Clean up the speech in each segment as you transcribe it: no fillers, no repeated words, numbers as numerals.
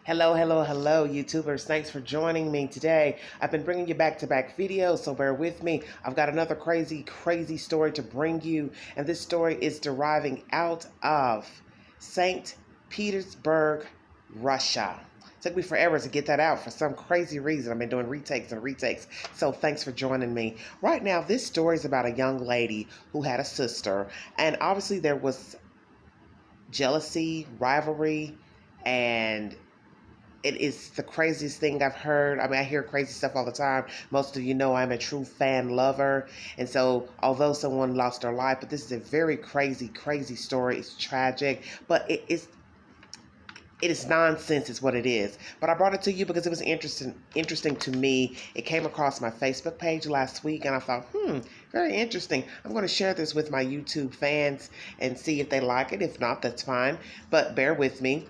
Hello, hello, hello, YouTubers. Thanks for joining me today. I've been bringing you back-to-back videos, so bear with me. I've got another crazy, crazy story to bring you, and this story is deriving out of St. Petersburg, Russia. It took me forever to get that out for some crazy reason. I've been doing retakes and retakes, so thanks for joining me. Right now, this story is about a young lady who had a sister, and obviously there was jealousy, rivalry, and it is the craziest thing I've heard. I mean, I hear crazy stuff all the time. Most of you know I'm a true fan lover. And so, although someone lost their life, but this is a very crazy, crazy story. It's tragic, but it is nonsense is what it is. But I brought it to you because it was interesting to me. It came across my Facebook page last week, and I thought, very interesting. I'm going to share this with my YouTube fans and see if they like it. If not, that's fine. But bear with me.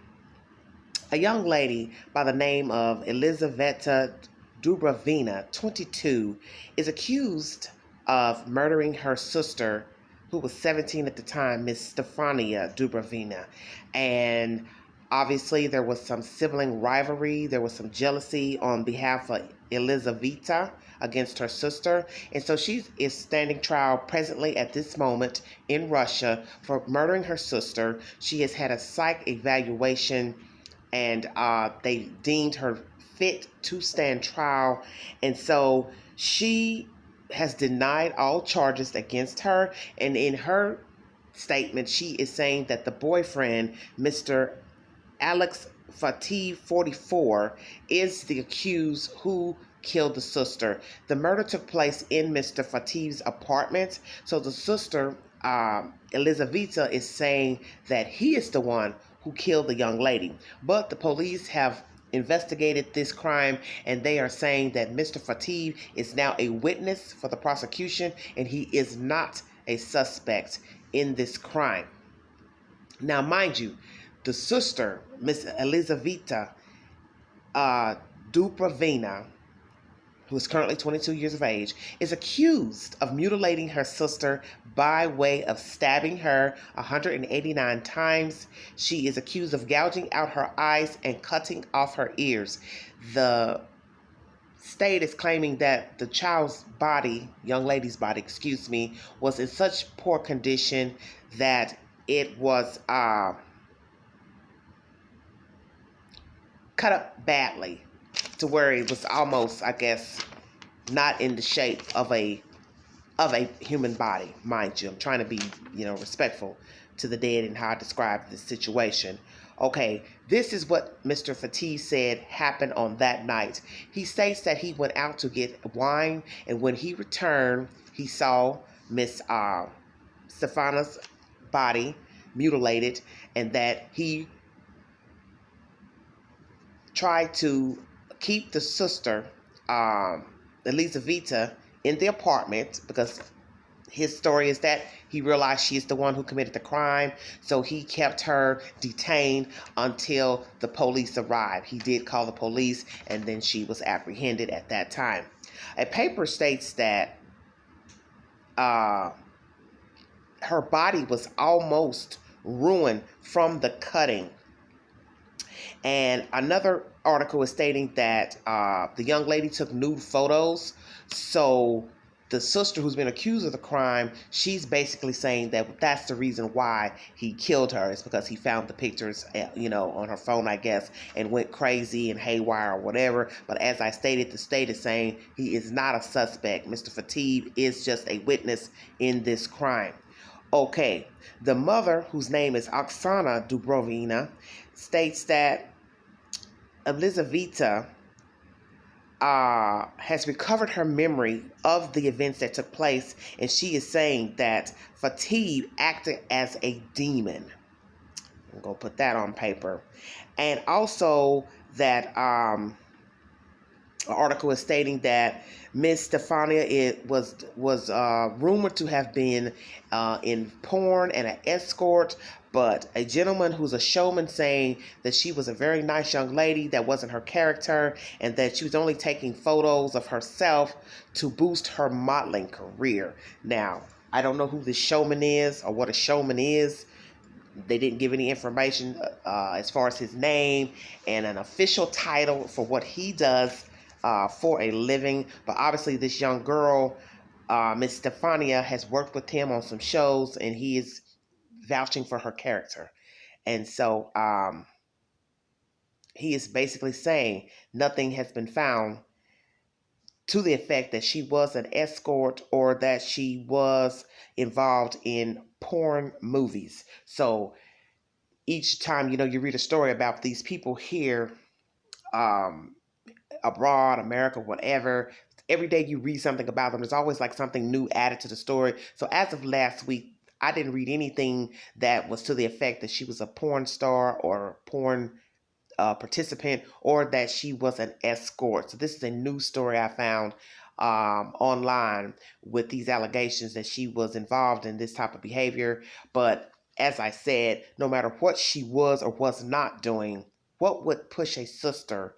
A young lady by the name of Elizaveta Dubrovina, 22, is accused of murdering her sister, who was 17 at the time, Miss Stefania Dubrovina. And obviously, there was some sibling rivalry, there was some jealousy on behalf of Elizaveta against her sister. And so she is standing trial presently at this moment in Russia for murdering her sister. She has had a psych evaluation and they deemed her fit to stand trial. And so she has denied all charges against her. And in her statement, she is saying that the boyfriend, Mr. Alex Fatih, 44, is the accused who killed the sister. The murder took place in Mr. Fatih's apartment. So the sister, Elizaveta, is saying that he is the one who killed the young lady. But the police have investigated this crime, and they are saying that Mr. Fatih is now a witness for the prosecution, and he is not a suspect in this crime. Now, mind you, the sister, Miss Elizaveta Dubrovina, who is currently 22 years of age, is accused of mutilating her sister by way of stabbing her 189 times. She is accused of gouging out her eyes and cutting off her ears. The state is claiming that the child's body, young lady's body, excuse me, was in such poor condition that it was cut up badly to where it was almost, I guess, not in the shape of a human body, mind you. I'm trying to be, respectful to the dead and how I describe this situation. Okay, this is what Mr. Fatih said happened on that night. He states that he went out to get wine, and when he returned, he saw Miss Stefana's body mutilated, and that he tried to keep the sister, Elizaveta, in the apartment because his story is that he realized she is the one who committed the crime, so he kept her detained until the police arrived. He did call the police, and then she was apprehended at that time. A paper states that her body was almost ruined from the cutting. And another article is stating that the young lady took nude photos. So the sister who's been accused of the crime, she's basically saying that that's the reason why he killed her. It's because he found the pictures, on her phone, I guess, and went crazy and haywire or whatever. But as I stated, the state is saying he is not a suspect. Mr. Fatih is just a witness in this crime. Okay, the mother, whose name is Oksana Dubrovina, states that Elizaveta has recovered her memory of the events that took place, and she is saying that Fatih acted as a demon. I'm going to put that on paper. And also that an article is stating that Miss Stefania was rumored to have been in porn and an escort, but a gentleman who's a showman saying that she was a very nice young lady, that wasn't her character, and that she was only taking photos of herself to boost her modeling career. Now, I don't know who this showman is or what a showman is. They didn't give any information as far as his name and an official title for what he does for a living. But obviously, this young girl, Miss Stefania, has worked with him on some shows, and he is vouching for her character. And so he is basically saying nothing has been found to the effect that she was an escort or that she was involved in porn movies. So each time, you read a story about these people here, um, abroad, America, whatever, every day you read something about them, there's always like something new added to the story. So as of last week, I didn't read anything that was to the effect that she was a porn star or porn participant or that she was an escort. So this is a new story I found online with these allegations that she was involved in this type of behavior. But as I said, no matter what she was or was not doing, what would push a sister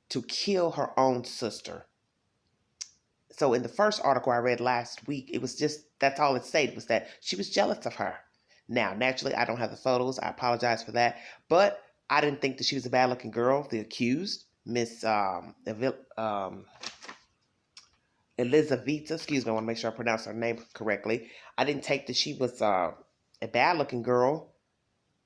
to kill her own sister? So in the first article I read last week, it was just, that's all it said, was that she was jealous of her. Now, naturally, I don't have the photos. I apologize for that. But I didn't think that she was a bad looking girl. The accused, Miss Elizaveta, excuse me, I want to make sure I pronounce her name correctly. I didn't take that she was a bad looking girl.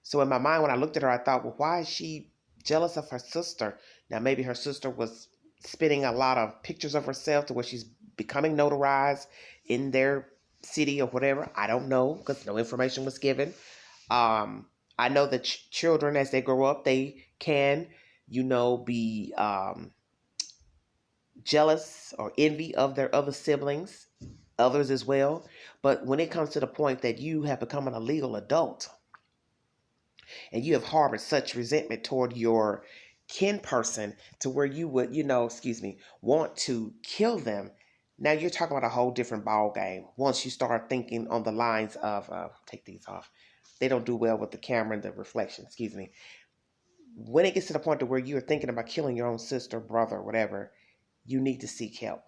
So in my mind, when I looked at her, I thought, well, why is she jealous of her sister? Now, maybe her sister was spitting a lot of pictures of herself to where she's becoming notarized in their city or whatever. I don't know because no information was given. I know that children, as they grow up, they can, be jealous or envy of their other siblings, others as well. But when it comes to the point that you have become a legal adult and you have harbored such resentment toward your kin person to where you would, want to kill them, now you're talking about a whole different ball game. Once you start thinking on the lines of, take these off. They don't do well with the camera and the reflection. Excuse me. When it gets to the point to where you're thinking about killing your own sister, brother, whatever, you need to seek help.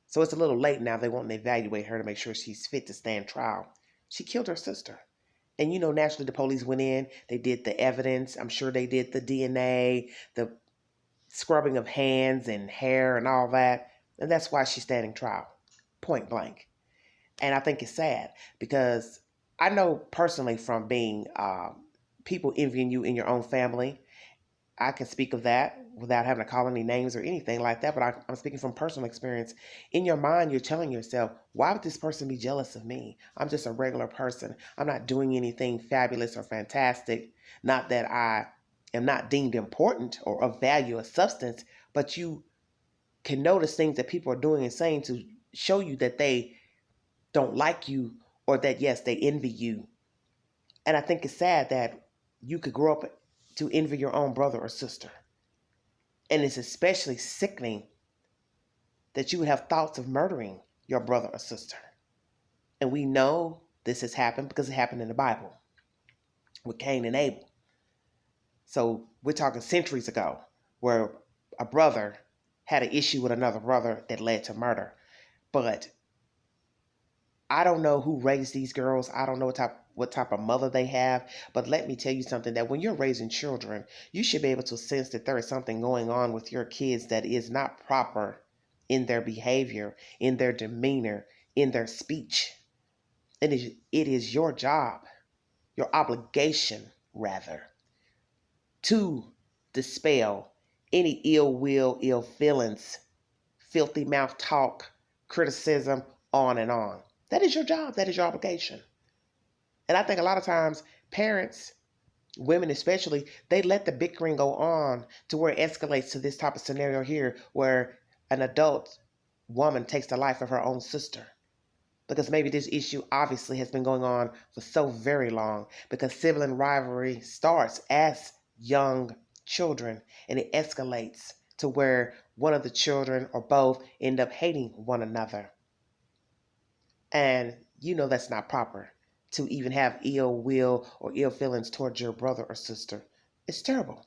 So it's a little late now. They want to evaluate her to make sure she's fit to stand trial. She killed her sister. And naturally the police went in, they did the evidence. I'm sure they did the DNA, the scrubbing of hands and hair and all that. And that's why she's standing trial, point blank. And I think it's sad because I know personally from being people envying you in your own family. I can speak of that without having to call any names or anything like that, but I'm speaking from personal experience. In your mind, you're telling yourself, why would this person be jealous of me? I'm just a regular person. I'm not doing anything fabulous or fantastic. Not that I am not deemed important or of value or substance, but you can notice things that people are doing and saying to show you that they don't like you or that, yes, they envy you. And I think it's sad that you could grow up to envy your own brother or sister. And it's especially sickening that you would have thoughts of murdering your brother or sister. And we know this has happened because it happened in the Bible with Cain and Abel. So we're talking centuries ago where a brother had an issue with another brother that led to murder. But I don't know who raised these girls. I don't know what type of mother they have. But let me tell you something, that when you're raising children, you should be able to sense that there is something going on with your kids that is not proper in their behavior, in their demeanor, in their speech. It is your job, your obligation, rather, to dispel any ill will, ill feelings, filthy mouth talk, criticism, on and on. That is your job. That is your obligation. And I think a lot of times parents, women especially, they let the bickering go on to where it escalates to this type of scenario here where an adult woman takes the life of her own sister. Because maybe this issue obviously has been going on for so very long because sibling rivalry starts as young children and it escalates to where one of the children or both end up hating one another. And that's not proper to even have ill will or ill feelings towards your brother or sister. It's terrible.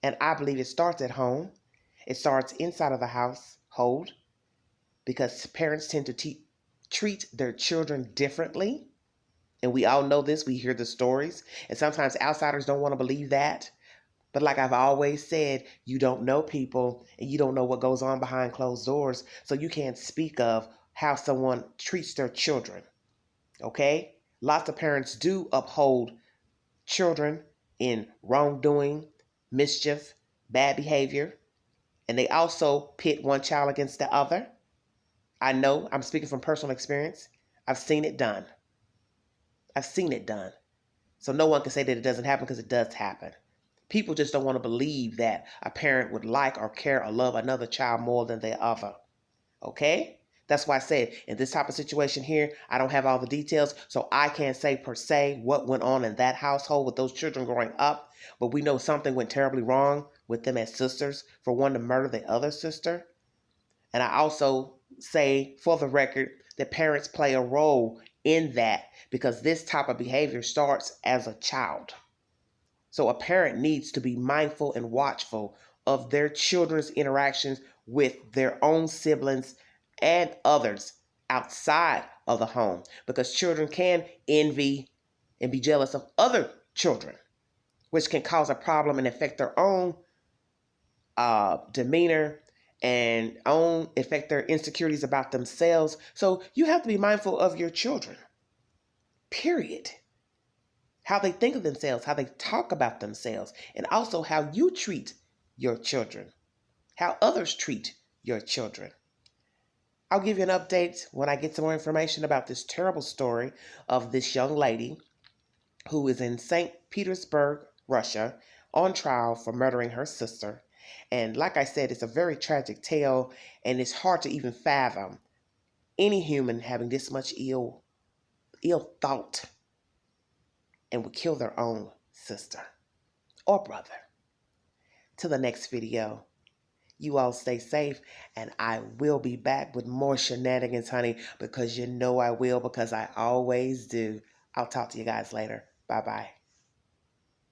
And I believe it starts at home. It starts inside of the household because parents tend to treat their children differently. And we all know this. We hear the stories. And sometimes outsiders don't want to believe that. But like I've always said, you don't know people and you don't know what goes on behind closed doors. So you can't speak of how someone treats their children. Okay? Lots of parents do uphold children in wrongdoing, mischief, bad behavior, and they also pit one child against the other. I know, I'm speaking from personal experience. I've seen it done. I've seen it done. So no one can say that it doesn't happen because it does happen. People just don't want to believe that a parent would like or care or love another child more than the other. Okay? That's why I said in this type of situation here, I don't have all the details, so I can't say per se what went on in that household with those children growing up. But we know something went terribly wrong with them as sisters for one to murder the other sister. And I also say, for the record, that parents play a role in that because this type of behavior starts as a child. So a parent needs to be mindful and watchful of their children's interactions with their own siblings and others outside of the home because children can envy and be jealous of other children, which can cause a problem and affect their own demeanor and own affect their insecurities about themselves. So you have to be mindful of your children, period. How they think of themselves, how they talk about themselves, and also how you treat your children, how others treat your children. I'll give you an update when I get some more information about this terrible story of this young lady who is in St. Petersburg, Russia, on trial for murdering her sister. And like I said, it's a very tragic tale, and it's hard to even fathom any human having this much ill thought and would kill their own sister or brother. Till the next video, you all stay safe, and I will be back with more shenanigans, honey, because you know I will, because I always do. I'll talk to you guys later. Bye-bye.